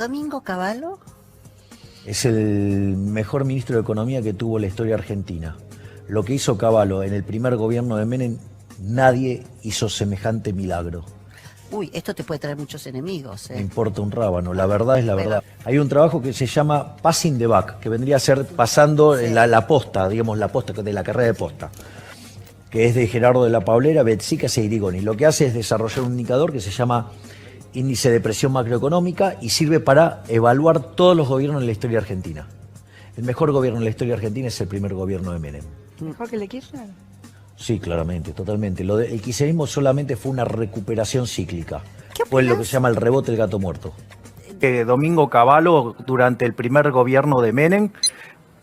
Domingo Cavallo. Es el mejor ministro de Economía que tuvo la historia argentina. Lo que hizo Cavallo en el primer gobierno de Menem, nadie hizo semejante milagro. Uy, esto te puede traer muchos enemigos. Me importa un rábano, la verdad es la verdad. Hay un trabajo que se llama Passing the Buck, que vendría a ser pasando la posta, digamos la posta de la carrera de posta, que es de Gerardo de la Paulera, Betsicas e Irigoni. Lo que hace es desarrollar un indicador que se llama índice de presión macroeconómica y sirve para evaluar todos los gobiernos en la historia argentina. El mejor gobierno en la historia argentina es el primer gobierno de Menem. ¿Mejor que el de Kirchner? Sí, claramente, totalmente. El kirchnerismo solamente fue una recuperación cíclica. ¿Qué Fue lo opinas? que se llama el rebote del gato muerto. Domingo Cavallo, durante el primer gobierno de Menem,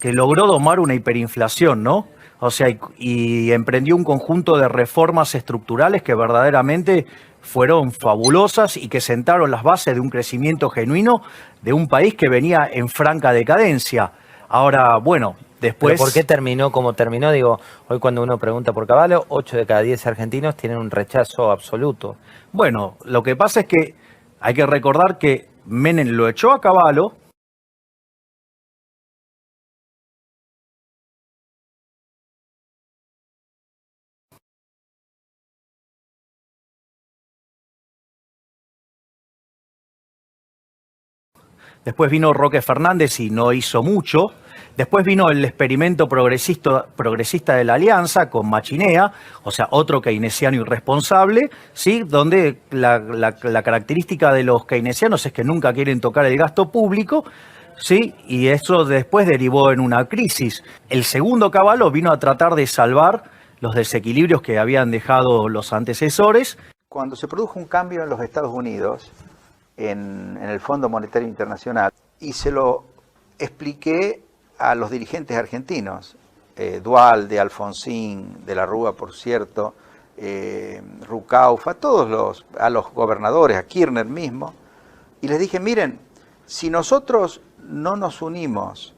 que logró domar una hiperinflación, ¿no? O sea, y emprendió un conjunto de reformas estructurales que verdaderamente fueron fabulosas y que sentaron las bases de un crecimiento genuino de un país que venía en franca decadencia. Ahora, bueno, después... ¿Pero por qué terminó como terminó? Digo, hoy cuando uno pregunta por Cavallo, 8 de cada 10 argentinos tienen un rechazo absoluto. Bueno, lo que pasa es que hay que recordar que Menem lo echó a Cavallo. Después vino Roque Fernández y no hizo mucho. Después vino el experimento progresista de la Alianza con Machinea, o sea, otro keynesiano irresponsable, ¿sí? Donde la característica de los keynesianos es que nunca quieren tocar el gasto público, ¿sí? Y eso después derivó en una crisis. El segundo Cavallo vino a tratar de salvar los desequilibrios que habían dejado los antecesores. Cuando se produjo un cambio en los Estados Unidos, en el Fondo Monetario Internacional, y se lo expliqué a los dirigentes argentinos, Duhalde, Alfonsín, de la Rúa, por cierto, Rucauf, a los gobernadores, a Kirchner mismo, y les dije, miren, si nosotros no nos unimos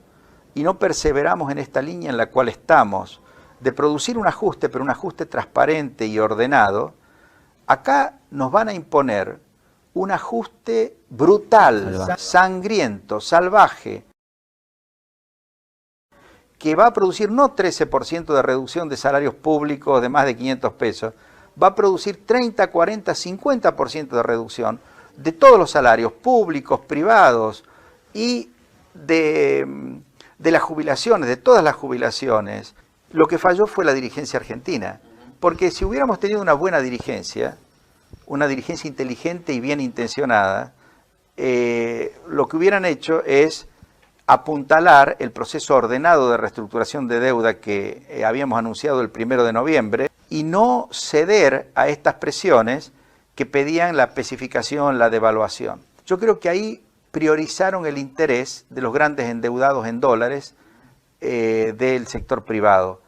y no perseveramos en esta línea en la cual estamos, de producir un ajuste, pero un ajuste transparente y ordenado, acá nos van a imponer un ajuste brutal, sangriento, salvaje, que va a producir no 13% de reducción de salarios públicos de más de 500 pesos, va a producir 30, 40, 50% de reducción de todos los salarios públicos, privados y de las jubilaciones, de todas las jubilaciones. Lo que falló fue la dirigencia argentina, porque si hubiéramos tenido una buena dirigencia, una dirigencia inteligente y bien intencionada, lo que hubieran hecho es apuntalar el proceso ordenado de reestructuración de deuda que habíamos anunciado el 1 de noviembre y no ceder a estas presiones que pedían la especificación, la devaluación. Yo creo que ahí priorizaron el interés de los grandes endeudados en dólares del sector privado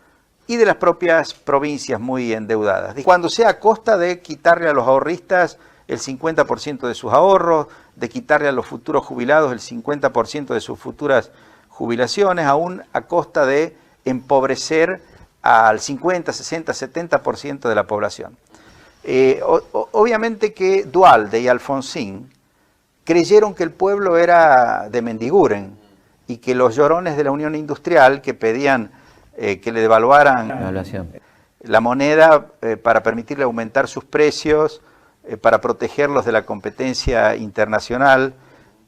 y de las propias provincias muy endeudadas. Cuando sea a costa de quitarle a los ahorristas el 50% de sus ahorros, de quitarle a los futuros jubilados el 50% de sus futuras jubilaciones, aún a costa de empobrecer al 50, 60, 70% de la población. Obviamente que Duhalde y Alfonsín creyeron que el pueblo era de Mendiguren y que los llorones de la Unión Industrial que pedían que le devaluaran la moneda para permitirle aumentar sus precios, para protegerlos de la competencia internacional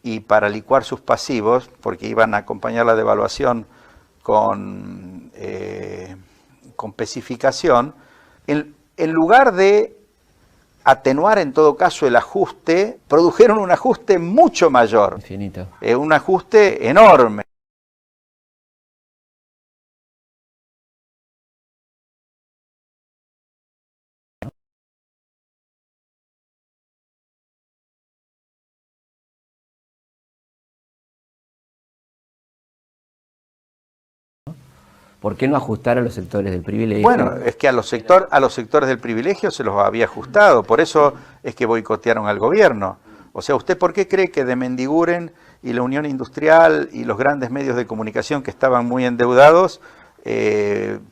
y para licuar sus pasivos, porque iban a acompañar la devaluación con especificación, en lugar de atenuar en todo caso el ajuste, produjeron un ajuste mucho mayor, infinito, un ajuste enorme. ¿Por qué no ajustar a los sectores del privilegio? Bueno, es que a los sectores del privilegio se los había ajustado, por eso es que boicotearon al gobierno. O sea, ¿usted por qué cree que de Mendiguren y la Unión Industrial y los grandes medios de comunicación que estaban muy endeudados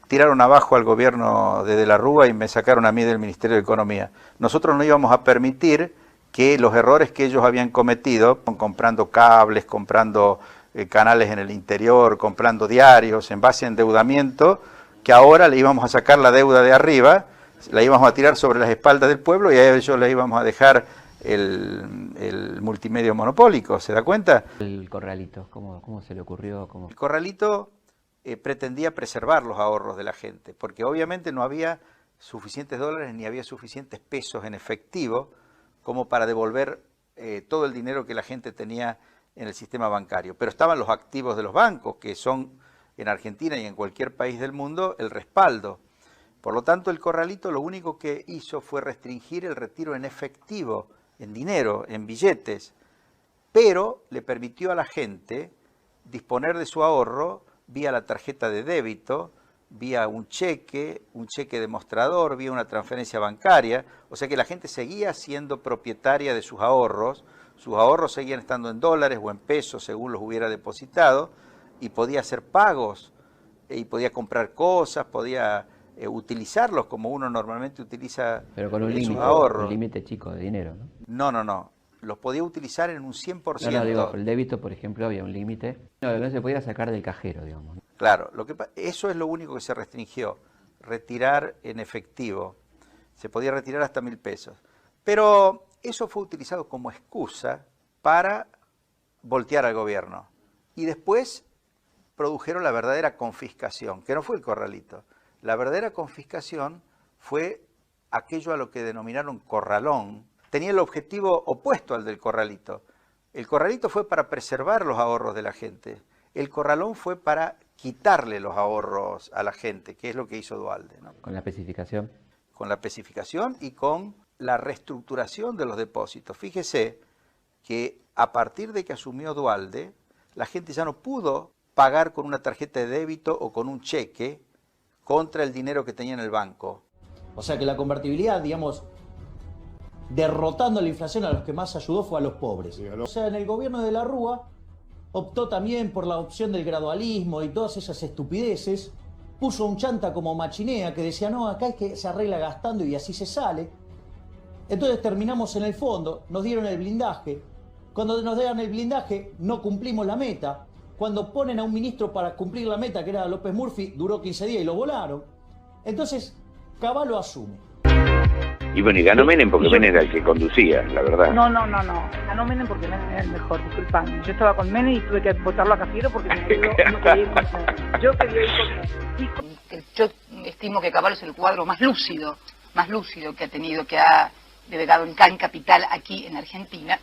tiraron abajo al gobierno de la Rúa y me sacaron a mí del Ministerio de Economía? Nosotros no íbamos a permitir que los errores que ellos habían cometido, comprando cables, comprando canales en el interior, comprando diarios, en base a endeudamiento, que ahora le íbamos a sacar la deuda de arriba, la íbamos a tirar sobre las espaldas del pueblo y a ellos les íbamos a dejar el multimedio monopólico, ¿se da cuenta? El corralito, ¿cómo se le ocurrió? El corralito pretendía preservar los ahorros de la gente, porque obviamente no había suficientes dólares ni había suficientes pesos en efectivo como para devolver todo el dinero que la gente tenía en el sistema bancario. Pero estaban los activos de los bancos, que son en Argentina y en cualquier país del mundo el respaldo. Por lo tanto, el corralito lo único que hizo fue restringir el retiro en efectivo, en dinero, en billetes, pero le permitió a la gente disponer de su ahorro vía la tarjeta de débito, vía un cheque demostrador, vía una transferencia bancaria, o sea que la gente seguía siendo propietaria de sus ahorros seguían estando en dólares o en pesos según los hubiera depositado, y podía hacer pagos, y podía comprar cosas, podía utilizarlos como uno normalmente utiliza Pero con un límite chico de dinero, ¿no? No, los podía utilizar en un 100%. No, digo, el débito, por ejemplo, había un límite. No se podía sacar del cajero, digamos, ¿no? Claro, eso es lo único que se restringió, retirar en efectivo. Se podía retirar hasta 1.000 pesos. Pero eso fue utilizado como excusa para voltear al gobierno. Y después produjeron la verdadera confiscación, que no fue el corralito. La verdadera confiscación fue aquello a lo que denominaron corralón. Tenía el objetivo opuesto al del corralito. El corralito fue para preservar los ahorros de la gente. El corralón fue para quitarle los ahorros a la gente, que es lo que hizo Duhalde, ¿no? Con la especificación. Con la especificación y con la reestructuración de los depósitos. Fíjese que a partir de que asumió Duhalde, la gente ya no pudo pagar con una tarjeta de débito o con un cheque contra el dinero que tenía en el banco. O sea que la convertibilidad, digamos, derrotando la inflación, a los que más ayudó fue a los pobres. O sea, en el gobierno de la Rúa optó también por la opción del gradualismo y todas esas estupideces. Puso un chanta como Machinea que decía, no, acá es que se arregla gastando y así se sale. Entonces terminamos en el fondo, nos dieron el blindaje. Cuando nos dan el blindaje no cumplimos la meta. Cuando ponen a un ministro para cumplir la meta, que era López Murphy, duró 15 días y lo volaron. Entonces, Cavallo asume. Y bueno, y ganó Menem porque Menem era el que conducía, la verdad. No. Ganó Menem porque Menem era el mejor, disculpame. Yo estaba con Menem y tuve que votarlo a Cafiero porque no quería ir con Menem. Yo quería ir con Menem. Yo estimo que Cavallo es el cuadro más lúcido que ha tenido, que ha delegado en Can Capital aquí en Argentina.